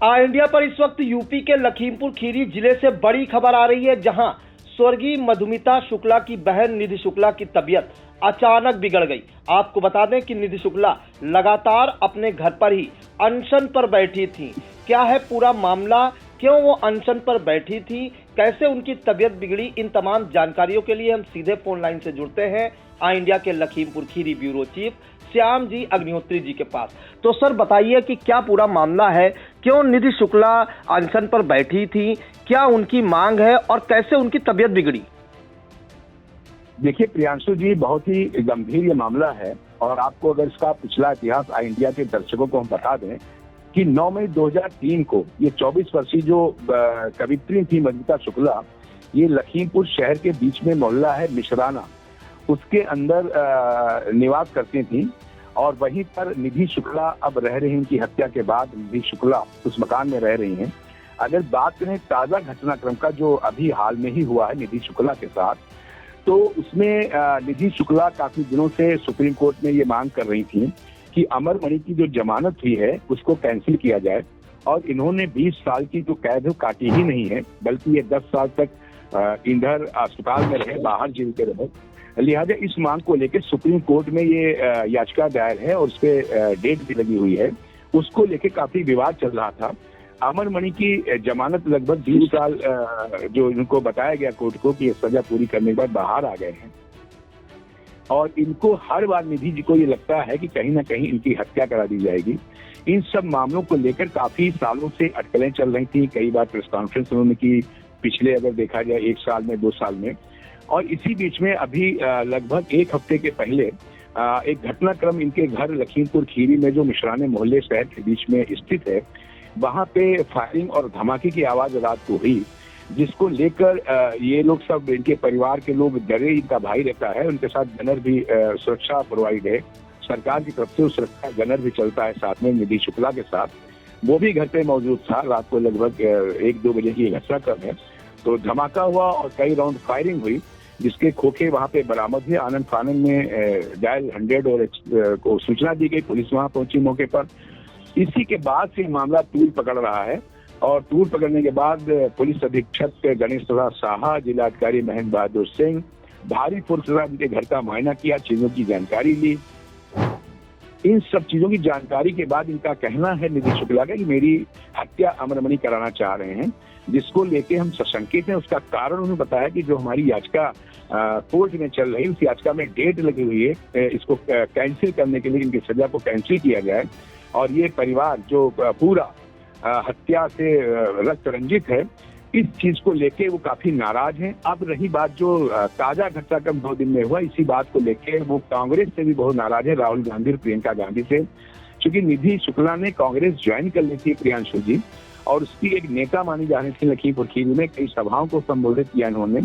India पर इस वक्त यूपी के लखीमपुर खीरी जिले से बड़ी खबर आ रही है, जहां स्वर्गीय मधुमिता शुक्ला की बहन निधि शुक्ला की तबीयत अचानक बिगड़ गई। आपको बता दें कि निधि शुक्ला लगातार अपने घर पर ही अनशन पर बैठी थी। क्या है पूरा मामला, क्यों वो अनशन पर बैठी थी, कैसे उनकी तबीयत बिगड़ी, इन तमाम जानकारियों के लिए हम सीधे फोन लाइन से जुड़ते हैं इंडिया के लखीमपुर खीरी ब्यूरो चीफ श्याम जी अग्निहोत्री जी के पास। तो सर बताइए कि क्या पूरा मामला है, क्यों निधि शुक्ला अनशन पर बैठी थी, क्या उनकी मांग है और कैसे उनकी तबीयत बिगड़ी? देखिए प्रियांशु जी, बहुत ही गंभीर ये मामला है और आपको अगर इसका पिछला इतिहास इंडिया के दर्शकों को हम बता दें कि 9 मई 2003 को ये 24 वर्षीय जो कवित्री थी मधुमिता शुक्ला, ये लखीमपुर शहर के बीच में मोहल्ला है मिश्राना, उसके अंदर निवास करती थी और वहीं पर निधि शुक्ला अब रह रही हैं। उनकी हत्या के बाद निधि शुक्ला उस मकान में रह रही हैं। अगर बात करें ताजा घटनाक्रम का जो अभी हाल में ही हुआ है निधि शुक्ला के साथ, तो उसमें निधि शुक्ला काफी दिनों से सुप्रीम कोर्ट में ये मांग कर रही थी कि अमरमणि की जो जमानत हुई है उसको कैंसिल किया जाए और इन्होंने 20 साल की जो कैद है काटी ही नहीं है, बल्कि ये 10 साल तक इधर अस्पताल में रहे, बाहर जेल के रहे। लिहाजा इस मांग को लेकर सुप्रीम कोर्ट में ये याचिका दायर है और उस पर डेट भी लगी हुई है। उसको लेकर काफी विवाद चल रहा था। अमरमणि की जमानत लगभग 20 साल जो इनको बताया गया कोर्ट को कि ये सजा पूरी करने के बाद बाहर आ गए हैं और इनको हर बार निधि जी को ये लगता है कि कहीं ना कहीं इनकी हत्या करा दी जाएगी। इन सब मामलों को लेकर काफी सालों से अटकलें चल रही थी। कई बार प्रेस कॉन्फ्रेंस उन्होंने की, पिछले अगर देखा जाए 1 साल में 2 साल में। और इसी बीच में अभी लगभग 1 हफ्ते के पहले एक घटनाक्रम इनके घर लखीमपुर खीरी में जो मिश्राने मोहल्ले शहर के बीच में स्थित है, वहां पे फायरिंग और धमाके की आवाज रात को हुई, जिसको लेकर ये लोग सब, इनके परिवार के लोग डरे। इनका भाई रहता है, उनके साथ गनर भी सुरक्षा प्रोवाइड है, सरकार की तरफ से सुरक्षा गनर भी चलता है साथ में निधि शुक्ला के साथ। वो भी घर पे मौजूद था। रात को लगभग 1-2 बजे की घटनाक्रम है। तो धमाका हुआ और कई राउंड फायरिंग हुई, जिसके खोखे वहां पे बरामद हुए। आनंद फानन में डायल 100 और को सूचना दी गई, पुलिस वहां पहुंची मौके पर। इसी के बाद से मामला तूल पकड़ रहा है और तूल पकड़ने के बाद पुलिस अधीक्षक गणेश प्रसाद साहा, जिलाधिकारी महेंद्र बहादुर सिंह भारी फोर्स के साथ उनके घर का मुआयना किया, चीजों की जानकारी ली। इन सब चीजों की जानकारी के बाद इनका कहना है निधि शुक्ला का कि मेरी हत्या अमरमणि कराना चाह रहे हैं, जिसको लेके हम सशंकित हैं। उसका कारण उन्होंने बताया कि जो हमारी याचिका कोर्ट में चल रही, उस याचिका में डेट लगी हुई है, इसको कैंसिल करने के लिए, इनकी सजा को कैंसिल किया जाए। और ये परिवार जो पूरा हत्या से रक्त रंजित है, इस चीज को लेके वो काफी नाराज हैं। अब रही बात जो ताजा घटनाक्रम 2 दिन में हुआ, इसी बात को लेके वो कांग्रेस से भी बहुत नाराज है, राहुल गांधी और प्रियंका गांधी से। क्योंकि निधि शुक्ला ने कांग्रेस ज्वाइन कर ली थी प्रियांशु जी, और उसकी एक नेता मानी जा रही थी लखीमपुर खीरी में। कई सभाओं को संबोधित किया इन्होंने,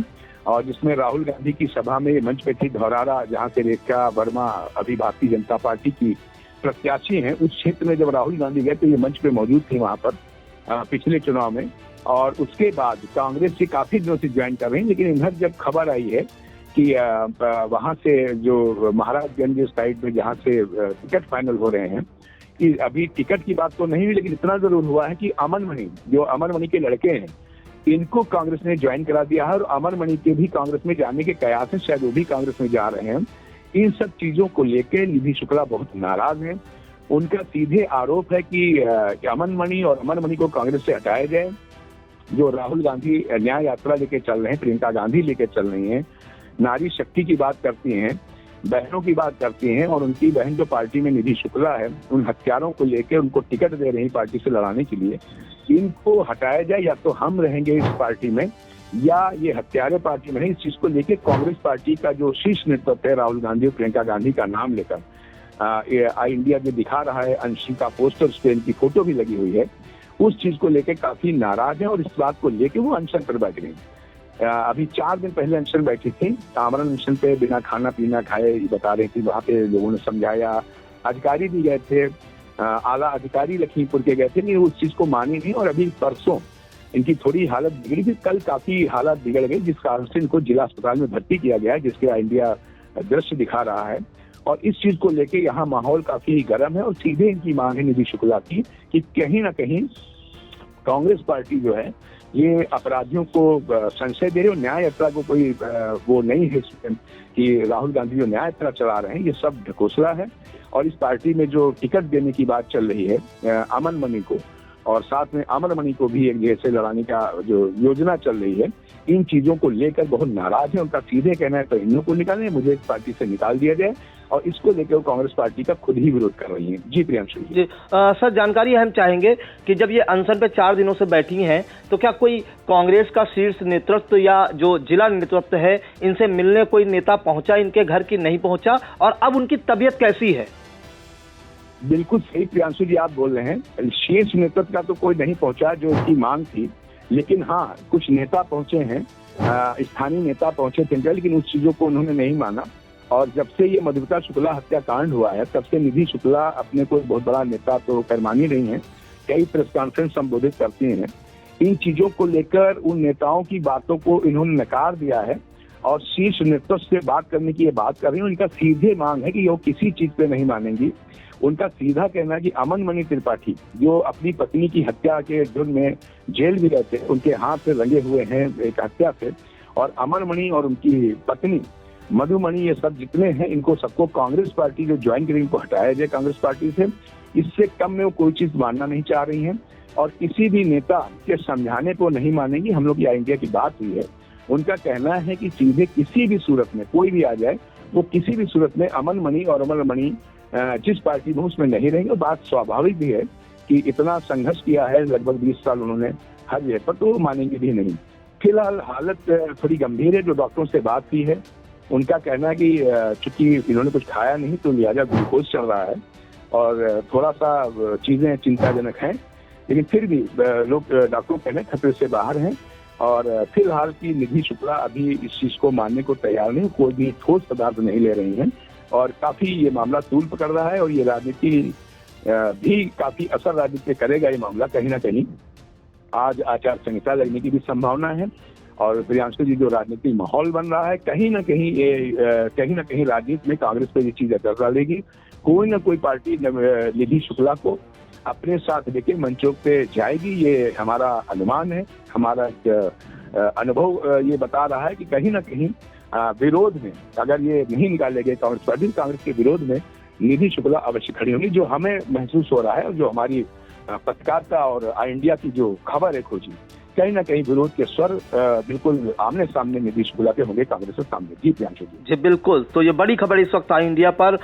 और जिसमें राहुल गांधी की सभा में मंच पे थी धौरारा, जहाँ से रेखा वर्मा अभी भारतीय जनता पार्टी की प्रत्याशी हैं। उस क्षेत्र में जब राहुल गांधी गए तो ये मंच पे मौजूद थे वहां पर पिछले चुनाव में। और उसके बाद कांग्रेस से काफी दिनों से ज्वाइन कर रही है, लेकिन इधर जब खबर आई है कि वहां से जो महाराजगंज साइड में जहाँ से टिकट फाइनल हो रहे हैं, कि अभी टिकट की बात तो नहीं हुई, लेकिन इतना जरूर हुआ है कि अमरमणि, जो अमरमणि के लड़के हैं, इनको कांग्रेस ने ज्वाइन करा दिया है और अमरमणि के भी कांग्रेस में जाने के कयास हैं, शायद वो भी कांग्रेस में जा रहे हैं। इन सब चीजों को लेकर निधि शुक्ला बहुत नाराज हैं। उनका सीधे आरोप है कि अमरमणि और अमरमणि को कांग्रेस से हटाया जाए। जो राहुल गांधी न्याय यात्रा लेके चल रहे हैं, प्रियंका गांधी लेके चल रही हैं, नारी शक्ति की बात करती हैं, बहनों की बात करती हैं, और उनकी बहन जो पार्टी में निधि शुक्ला है, उन हत्यारों को लेकर उनको टिकट दे रही पार्टी से लड़ाने के लिए। इनको हटाया जाए, या तो हम रहेंगे इस पार्टी में या ये हत्यारे पार्टी में। इस चीज को लेकर कांग्रेस पार्टी का जो शीर्ष नेतृत्व है, राहुल गांधी और प्रियंका गांधी का नाम लेकर इंडिया में दिखा रहा है, अनशन का पोस्टर, उस पर इनकी फोटो भी लगी हुई है, उस चीज को लेकर काफी नाराज है और इस बात को लेकर वो अनशन पर बैठ गई। अभी 4 दिन पहले अनशन बैठी थी, आमरण अनशन पे बिना खाना पीना खाए बता रही थी। वहां पे लोगों ने समझाया, अधिकारी भी गए थे, आला अधिकारी लखीमपुर के गए थे, नहीं उस चीज को मानी नहीं। और अभी परसों इनकी थोड़ी हालत बिगड़ी थी, कल काफी हालत बिगड़ गई, जिस कारण से इनको जिला अस्पताल में भर्ती किया गया है, जिसके इंडिया दृश्य दिखा रहा है। और इस चीज को लेके यहाँ माहौल काफी गर्म है और सीधे इनकी मांग है निधि शुक्ला की कि कहीं ना कहीं कांग्रेस पार्टी जो है ये अपराधियों को संशय दे रही है। न्याय यात्रा को कोई वो नहीं है कि राहुल गांधी जो न्याय यात्रा चला रहे हैं, ये सब ढकोसला है। और इस पार्टी में जो टिकट देने की बात चल रही है अमन मणि को, और साथ में अमर मणि को भी एक जगह से लड़ाने का जो योजना चल रही है, इन चीजों को लेकर बहुत नाराज है। उनका सीधे कहना है तो इन लोगों को निकालें, मुझे इस पार्टी से निकाल दिया जाए, और इसको लेकर वो कांग्रेस पार्टी का खुद ही विरोध कर रही है। जी प्रियांशु जी। सर, जानकारी हम चाहेंगे कि जब ये अनशन पे 4 दिनों से बैठी हैं, तो क्या कोई कांग्रेस का शीर्ष नेतृत्व या जो जिला नेतृत्व है, इनसे मिलने कोई नेता पहुंचा इनके घर की नहीं पहुंचा, और अब उनकी तबीयत कैसी है? बिल्कुल सही प्रियांशु जी आप बोल रहे हैं। शीर्ष नेतृत्व का तो कोई नहीं पहुंचा जो उसकी मांग थी, लेकिन हाँ कुछ नेता पहुंचे हैं, स्थानीय नेता पहुंचे थे, लेकिन उस चीजों को उन्होंने नहीं माना। और जब से ये मधुमिता शुक्ला हत्याकांड हुआ है, तब से निधि शुक्ला अपने कोई बहुत बड़ा नेता तो कर मानी रही हैं, कई प्रेस कॉन्फ्रेंस संबोधित करती हैं। इन चीजों को लेकर उन नेताओं की बातों को इन्होंने नकार दिया है और शीर्ष नेतृत्व से बात करने की ये बात कर रही है। उनका सीधे मांग है कि वो किसी चीज पे नहीं मानेंगी। उनका सीधा कहना है कि अमन मणि त्रिपाठी जो अपनी पत्नी की हत्या के जुर्म में जेल भी रहते हैं, उनके हाथ से रंगे हुए हैं एक हत्या से, और अमन मणि और उनकी पत्नी मधुमणि, ये सब जितने हैं, इनको सबको कांग्रेस पार्टी जो ज्वाइन करेंगे को हटाया जाए कांग्रेस पार्टी से। इससे कम में वो कोई चीज मानना नहीं चाह रही हैं, और किसी भी नेता के समझाने को नहीं मानेंगी। हम लोग की इंडिया की बात हुई है, उनका कहना है कि सीधे किसी भी सूरत में कोई भी आ जाए, वो किसी भी सूरत में अमन मणि और अमर मणि जिस पार्टी में उसमें नहीं रहेंगे। बात स्वाभाविक भी है कि इतना संघर्ष किया है, लगभग 20 साल उन्होंने हर जगह पर, तो मानेंगे भी नहीं। फिलहाल हालत थोड़ी गंभीर है। जो डॉक्टरों से बात की है, उनका कहना है कि चूंकि इन्होंने कुछ खाया नहीं तो लिहाजा ग्लूकोज चल रहा है और थोड़ा सा चीजें चिंताजनक हैं, लेकिन फिर भी लोग डॉक्टरों कहने खतरे से बाहर हैं। और फिलहाल की निधि शुक्ला अभी इस चीज को मानने को तैयार नहीं, कोई भी ठोस पदार्थ नहीं ले रही हैं, और काफी ये मामला तूल पकड़ रहा है। और ये राजनीति भी काफी असर राजनीति पे करेगा ये मामला कहीं ना कहीं। आज आचार संहिता लगने की भी संभावना है, और प्रियांशु जी जो राजनीतिक माहौल बन रहा है, कहीं ना कहीं राजनीति में कांग्रेस पे ये चीज असर डालेगी। कोई ना कोई पार्टी निधि शुक्ला को अपने साथ लेके मंचों पे जाएगी, ये हमारा अनुमान है। हमारा अनुभव ये बता रहा है कि कहीं ना कहीं विरोध में, अगर ये नहीं निकाले गए कांग्रेस पार्टी, कांग्रेस के विरोध में निधि शुक्ला अवश्य खड़ी होंगी। जो हमें महसूस हो रहा है और जो हमारी पत्रकारिता और इंडिया की जो खबर है खोजी, कहीं ना कहीं विरोध के स्वर बिल्कुल आमने सामने निधि शुक्ला के होंगे कांग्रेस के सामने। जी प्रियांशु जी। बिल्कुल। तो ये बड़ी खबर इस वक्त आई इंडिया पर।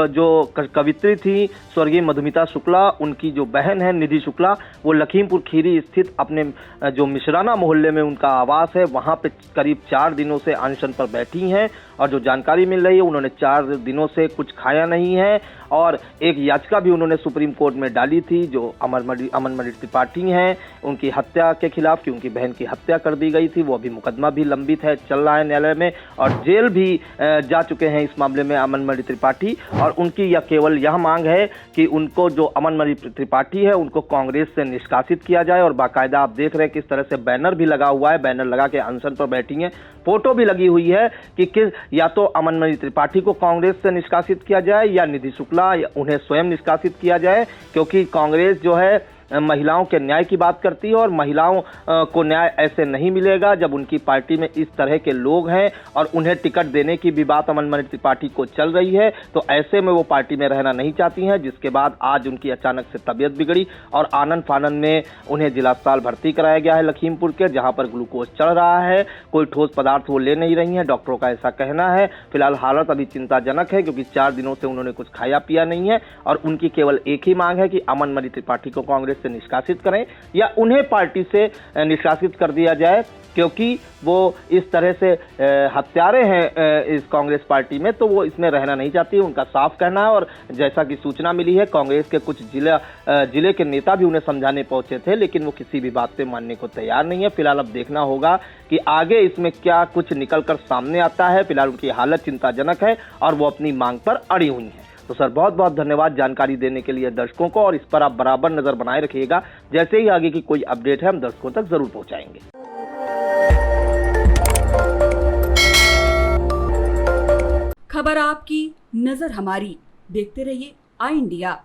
जो कवित्री थी स्वर्गीय मधुमिता शुक्ला, उनकी जो बहन है निधि शुक्ला, वो लखीमपुर खीरी स्थित अपने जो मिश्राना मोहल्ले में उनका आवास है, वहां पे करीब 4 दिनों से अनशन पर बैठी हैं। और जो जानकारी मिल रही है, उन्होंने 4 दिनों से कुछ खाया नहीं है, और एक याचिका भी उन्होंने सुप्रीम कोर्ट में डाली थी, जो अमन मणि त्रिपाठी हैं उनकी हत्या के खिलाफ, कि उनकी बहन की हत्या कर दी गई थी। वो अभी मुकदमा भी लंबित है, चल रहा है न्यायालय में, और जेल भी जा चुके हैं इस मामले में अमन मणि त्रिपाठी। और उनकी यह केवल यह मांग है कि उनको, जो अमन मणि त्रिपाठी है, उनको कांग्रेस से निष्कासित किया जाए। और बाकायदा आप देख रहे हैं किस तरह से बैनर भी लगा हुआ है, बैनर लगा के अनशन पर बैठी हैं। फोटो भी लगी हुई है कि या तो अमन मणि त्रिपाठी को कांग्रेस से निष्कासित किया जाए, या निधि शुक्ला उन्हें स्वयं निष्कासित किया जाए, क्योंकि कांग्रेस जो है महिलाओं के न्याय की बात करती है, और महिलाओं को न्याय ऐसे नहीं मिलेगा जब उनकी पार्टी में इस तरह के लोग हैं, और उन्हें टिकट देने की भी बात अमन मणि त्रिपाठी को चल रही है। तो ऐसे में वो पार्टी में रहना नहीं चाहती हैं, जिसके बाद आज उनकी अचानक से तबीयत बिगड़ी और आनन फानन में उन्हें जिला अस्पताल भर्ती कराया गया है लखीमपुर के, जहां पर ग्लूकोज चढ़ रहा है। कोई ठोस पदार्थ वो ले नहीं रही हैं, डॉक्टरों का ऐसा कहना है। फिलहाल हालत अभी चिंताजनक है, क्योंकि 4 दिनों से उन्होंने कुछ खाया पिया नहीं है, और उनकी केवल एक ही मांग है कि अमन मणि त्रिपाठी को कांग्रेस से निष्कासित करें, या उन्हें पार्टी से निष्कासित कर दिया जाए, क्योंकि वो इस तरह से हत्यारे हैं इस कांग्रेस पार्टी में, तो वो इसमें रहना नहीं चाहती, उनका साफ कहना है। और जैसा कि सूचना मिली है, कांग्रेस के कुछ जिले के नेता भी उन्हें समझाने पहुंचे थे, लेकिन वो किसी भी बात पे मानने को तैयार नहीं है। फिलहाल अब देखना होगा कि आगे इसमें क्या कुछ निकलकर सामने आता है। फिलहाल उनकी हालत चिंताजनक है, और वो अपनी मांग पर अड़ी हुई है। तो सर, बहुत बहुत धन्यवाद जानकारी देने के लिए दर्शकों को, और इस पर आप बराबर नजर बनाए रखिएगा। जैसे ही आगे की कोई अपडेट है, हम दर्शकों तक जरूर पहुंचाएंगे। खबर आपकी, नजर हमारी। देखते रहिए आई इंडिया।